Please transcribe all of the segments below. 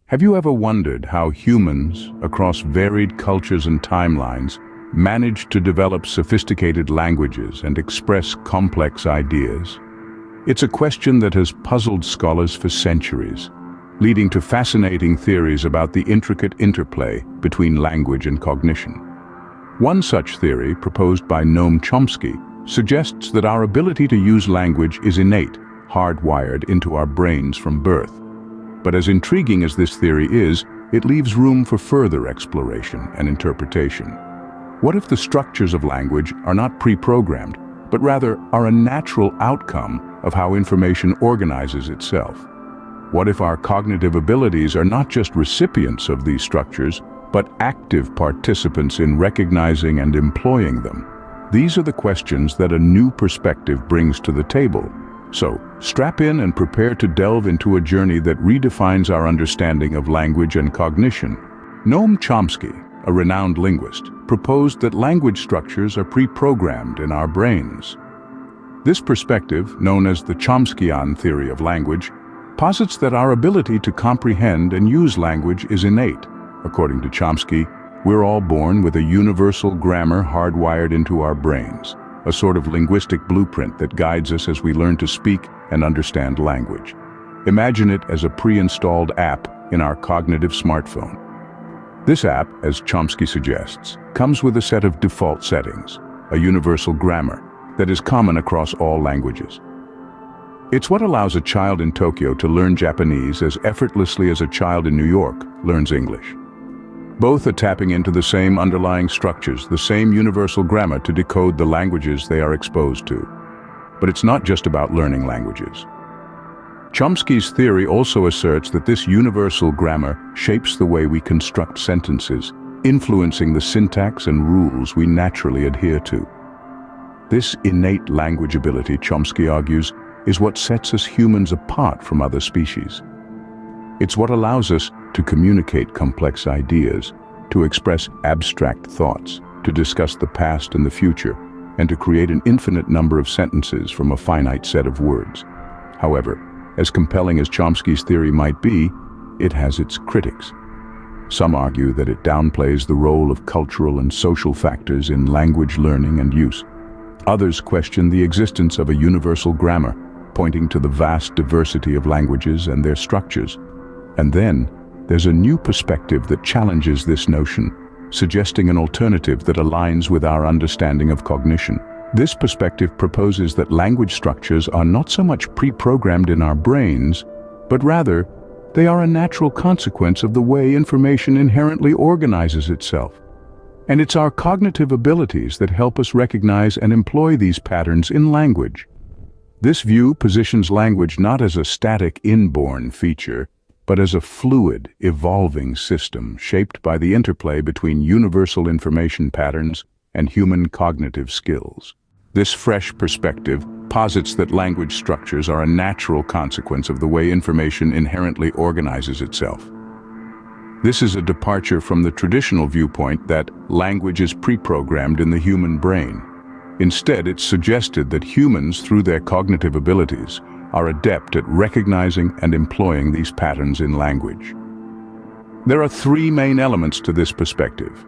Have you ever wondered how humans, across varied cultures and timelines, manage to develop sophisticated languages and express complex ideas? It's a question that has puzzled scholars for centuries, leading to fascinating theories about the intricate interplay between language and cognition. One such theory, proposed by Noam Chomsky, suggests that our ability to use language is innate, hardwired into our brains from birth. But as intriguing as this theory is, it leaves room for further exploration and interpretation. What if the structures of language are not pre-programmed, but rather are a natural outcome of how information organizes itself? What if our cognitive abilities are not just recipients of these structures, but active participants in recognizing and employing them? These are the questions that a new perspective brings to the table. So, strap in and prepare to delve into a journey that redefines our understanding of language and cognition. Noam Chomsky, a renowned linguist, proposed that language structures are pre-programmed in our brains. This perspective, known as the Chomskyan theory of language, posits that our ability to comprehend and use language is innate. According to Chomsky, we're all born with a universal grammar hardwired into our brains, a sort of linguistic blueprint that guides us as we learn to speak and understand language. Imagine it as a pre-installed app in our cognitive smartphone. This app, as Chomsky suggests, comes with a set of default settings, a universal grammar that is common across all languages. It's what allows a child in Tokyo to learn Japanese as effortlessly as a child in New York learns English. Both are tapping into the same underlying structures, the same universal grammar to decode the languages they are exposed to. But it's not just about learning languages. Chomsky's theory also asserts that this universal grammar shapes the way we construct sentences, influencing the syntax and rules we naturally adhere to. This innate language ability, Chomsky argues, is what sets us humans apart from other species. It's what allows us to communicate complex ideas, to express abstract thoughts, to discuss the past and the future, and to create an infinite number of sentences from a finite set of words. However, as compelling as Chomsky's theory might be, it has its critics. Some argue that it downplays the role of cultural and social factors in language learning and use. Others question the existence of a universal grammar, pointing to the vast diversity of languages and their structures. And then, there's a new perspective that challenges this notion, suggesting an alternative that aligns with our understanding of cognition. This perspective proposes that language structures are not so much pre-programmed in our brains, but rather, they are a natural consequence of the way information inherently organizes itself. And it's our cognitive abilities that help us recognize and employ these patterns in language. This view positions language not as a static inborn feature, but as a fluid, evolving system shaped by the interplay between universal information patterns and human cognitive skills. This fresh perspective posits that language structures are a natural consequence of the way information inherently organizes itself. This is a departure from the traditional viewpoint that language is pre-programmed in the human brain. Instead, it's suggested that humans, through their cognitive abilities, are adept at recognizing and employing these patterns in language. There are three main elements to this perspective: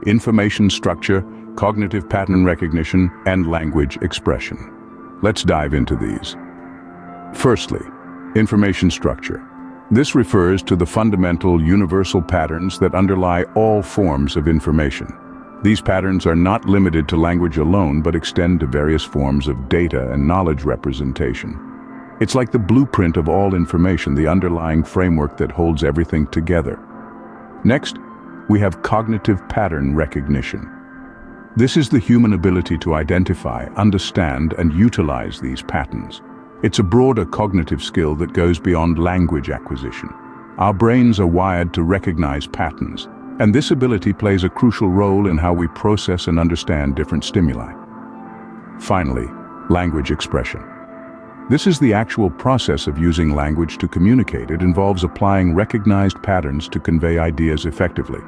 information structure, cognitive pattern recognition, and language expression. Let's dive into these. Firstly, information structure. This refers to the fundamental universal patterns that underlie all forms of information. These patterns are not limited to language alone, but extend to various forms of data and knowledge representation. It's like the blueprint of all information, the underlying framework that holds everything together. Next, we have cognitive pattern recognition. This is the human ability to identify, understand, and utilize these patterns. It's a broader cognitive skill that goes beyond language acquisition. Our brains are wired to recognize patterns, and this ability plays a crucial role in how we process and understand different stimuli. Finally, language expression. This is the actual process of using language to communicate. It involves applying recognized patterns to convey ideas effectively.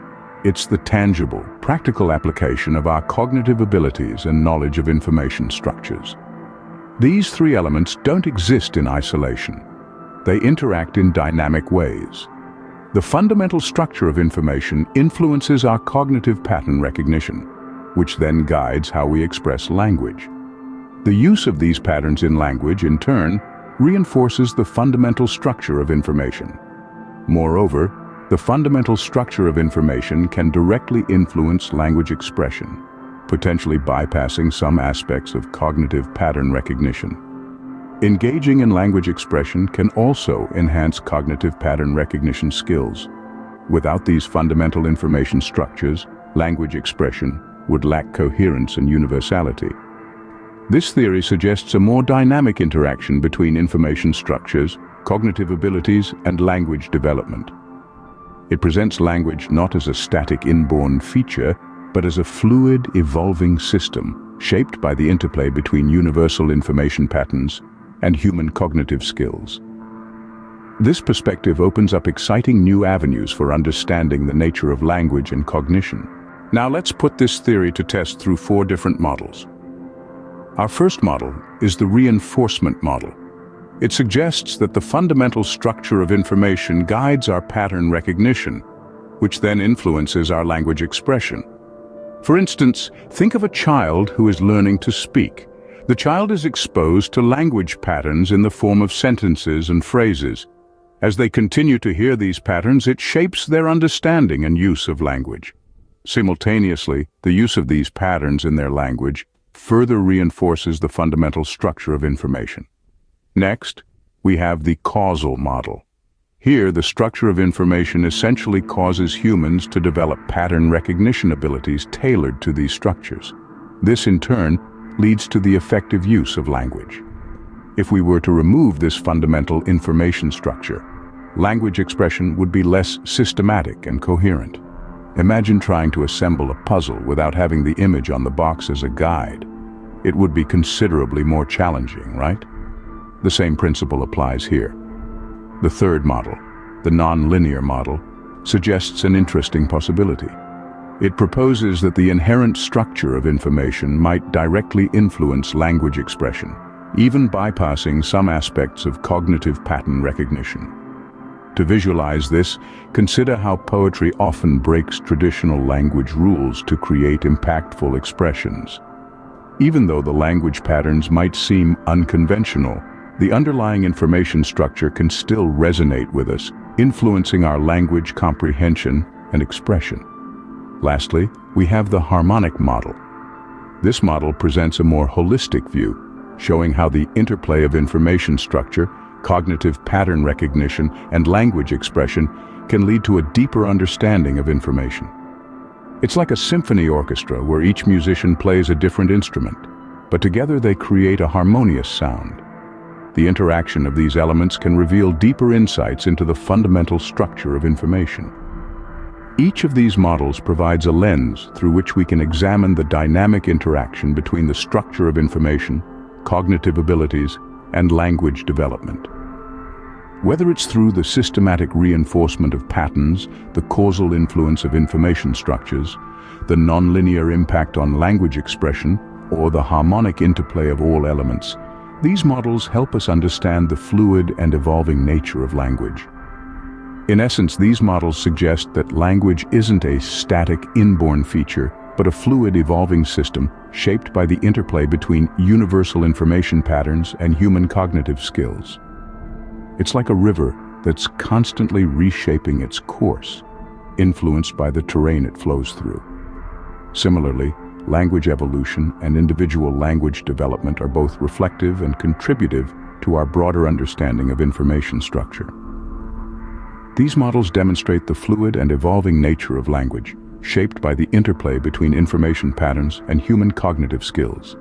It's the tangible, practical application of our cognitive abilities and knowledge of information structures. These three elements don't exist in isolation. They interact in dynamic ways. The fundamental structure of information influences our cognitive pattern recognition, which then guides how we express language. The use of these patterns in language, in turn, reinforces the fundamental structure of information. Moreover, the fundamental structure of information can directly influence language expression, potentially bypassing some aspects of cognitive pattern recognition. Engaging in language expression can also enhance cognitive pattern recognition skills. Without these fundamental information structures, language expression would lack coherence and universality. This theory suggests a more dynamic interaction between information structures, cognitive abilities, and language development. It presents language not as a static inborn feature, but as a fluid, evolving system, shaped by the interplay between universal information patterns and human cognitive skills. This perspective opens up exciting new avenues for understanding the nature of language and cognition. Now let's put this theory to test through 4 different models. Our first model is the reinforcement model. It suggests that the fundamental structure of information guides our pattern recognition, which then influences our language expression. For instance, think of a child who is learning to speak. The child is exposed to language patterns in the form of sentences and phrases. As they continue to hear these patterns, it shapes their understanding and use of language. Simultaneously, the use of these patterns in their language further reinforces the fundamental structure of information. Next, we have the causal model. Here, the structure of information essentially causes humans to develop pattern recognition abilities tailored to these structures. This, in turn, leads to the effective use of language. If we were to remove this fundamental information structure, language expression would be less systematic and coherent. Imagine trying to assemble a puzzle without having the image on the box as a guide. It would be considerably more challenging, right? The same principle applies here. The third model, the nonlinear model, suggests an interesting possibility. It proposes that the inherent structure of information might directly influence language expression, even bypassing some aspects of cognitive pattern recognition. To visualize this, consider how poetry often breaks traditional language rules to create impactful expressions. Even though the language patterns might seem unconventional, the underlying information structure can still resonate with us, influencing our language comprehension and expression. Lastly, we have the harmonic model. This model presents a more holistic view, showing how the interplay of information structure, cognitive pattern recognition, and language expression can lead to a deeper understanding of information. It's like a symphony orchestra where each musician plays a different instrument, but together they create a harmonious sound. The interaction of these elements can reveal deeper insights into the fundamental structure of information. Each of these models provides a lens through which we can examine the dynamic interaction between the structure of information, cognitive abilities, and language development. Whether it's through the systematic reinforcement of patterns, the causal influence of information structures, the nonlinear impact on language expression, or the harmonic interplay of all elements, these models help us understand the fluid and evolving nature of language. In essence, these models suggest that language isn't a static, inborn feature, but a fluid, evolving system shaped by the interplay between universal information patterns and human cognitive skills. It's like a river that's constantly reshaping its course, influenced by the terrain it flows through. Similarly, language evolution and individual language development are both reflective and contributive to our broader understanding of information structure. These models demonstrate the fluid and evolving nature of language, shaped by the interplay between information patterns and human cognitive skills.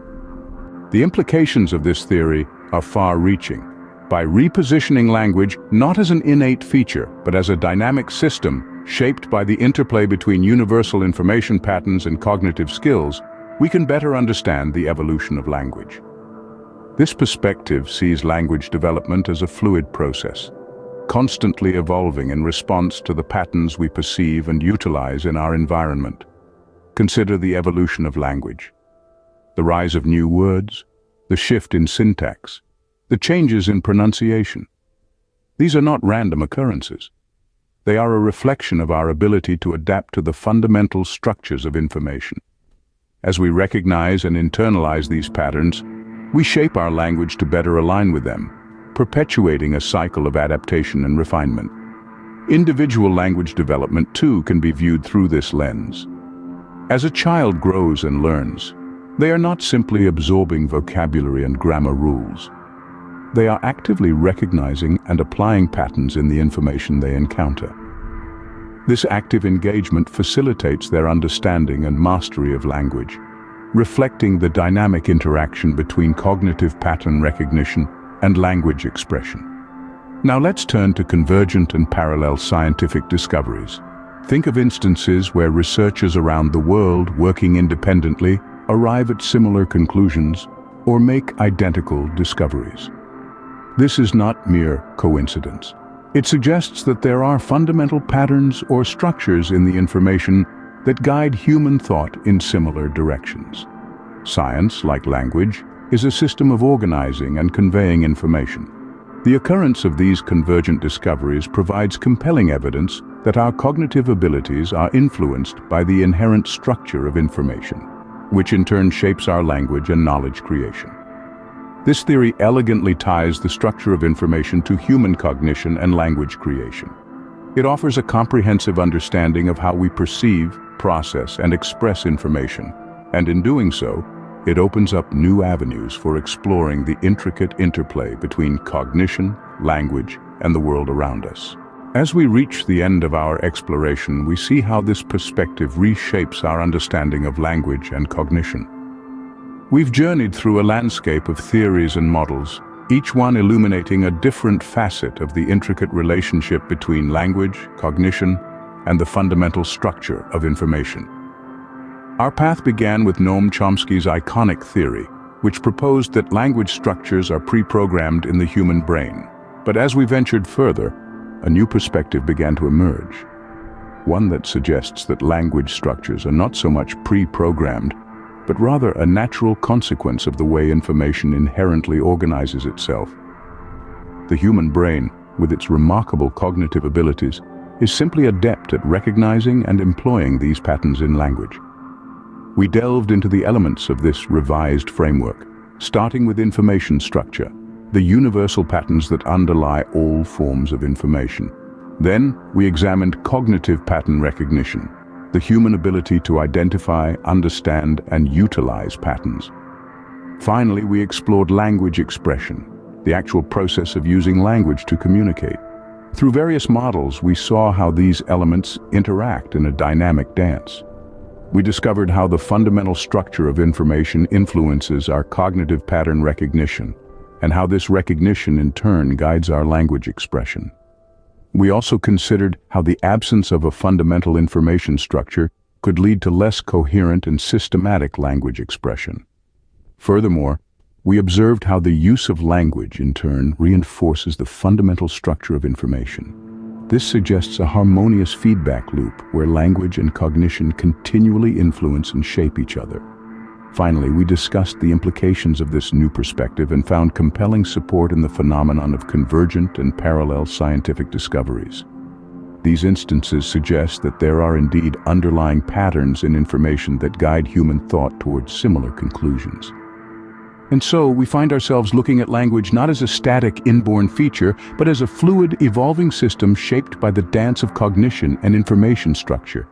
The implications of this theory are far-reaching. By repositioning language not as an innate feature, but as a dynamic system shaped by the interplay between universal information patterns and cognitive skills, we can better understand the evolution of language. This perspective sees language development as a fluid process, constantly evolving in response to the patterns we perceive and utilize in our environment. Consider the evolution of language. The rise of new words, the shift in syntax, the changes in pronunciation. These are not random occurrences. They are a reflection of our ability to adapt to the fundamental structures of information. As we recognize and internalize these patterns, we shape our language to better align with them, perpetuating a cycle of adaptation and refinement. Individual language development, too, can be viewed through this lens. As a child grows and learns, they are not simply absorbing vocabulary and grammar rules. They are actively recognizing and applying patterns in the information they encounter. This active engagement facilitates their understanding and mastery of language, reflecting the dynamic interaction between cognitive pattern recognition and language expression. Now let's turn to convergent and parallel scientific discoveries. Think of instances where researchers around the world, working independently, arrive at similar conclusions or make identical discoveries. This is not mere coincidence. It suggests that there are fundamental patterns or structures in the information that guide human thought in similar directions. Science, like language, is a system of organizing and conveying information. The occurrence of these convergent discoveries provides compelling evidence that our cognitive abilities are influenced by the inherent structure of information, which in turn shapes our language and knowledge creation. This theory elegantly ties the structure of information to human cognition and language creation. It offers a comprehensive understanding of how we perceive, process, and express information, and in doing so, it opens up new avenues for exploring the intricate interplay between cognition, language, and the world around us. As we reach the end of our exploration, we see how this perspective reshapes our understanding of language and cognition. We've journeyed through a landscape of theories and models, each one illuminating a different facet of the intricate relationship between language, cognition, and the fundamental structure of information. Our path began with Noam Chomsky's iconic theory, which proposed that language structures are pre-programmed in the human brain. But as we ventured further, a new perspective began to emerge. One that suggests that language structures are not so much pre-programmed, but rather a natural consequence of the way information inherently organizes itself. The human brain, with its remarkable cognitive abilities, is simply adept at recognizing and employing these patterns in language. We delved into the elements of this revised framework, starting with information structure, the universal patterns that underlie all forms of information. Then, we examined cognitive pattern recognition, the human ability to identify, understand, and utilize patterns. Finally, we explored language expression, the actual process of using language to communicate. Through various models, we saw how these elements interact in a dynamic dance. We discovered how the fundamental structure of information influences our cognitive pattern recognition, and how this recognition in turn guides our language expression. We also considered how the absence of a fundamental information structure could lead to less coherent and systematic language expression. Furthermore, we observed how the use of language, in turn, reinforces the fundamental structure of information. This suggests a harmonious feedback loop where language and cognition continually influence and shape each other. Finally, we discussed the implications of this new perspective and found compelling support in the phenomenon of convergent and parallel scientific discoveries. These instances suggest that there are indeed underlying patterns in information that guide human thought towards similar conclusions. And so, we find ourselves looking at language not as a static inborn feature, but as a fluid, evolving system shaped by the dance of cognition and information structure.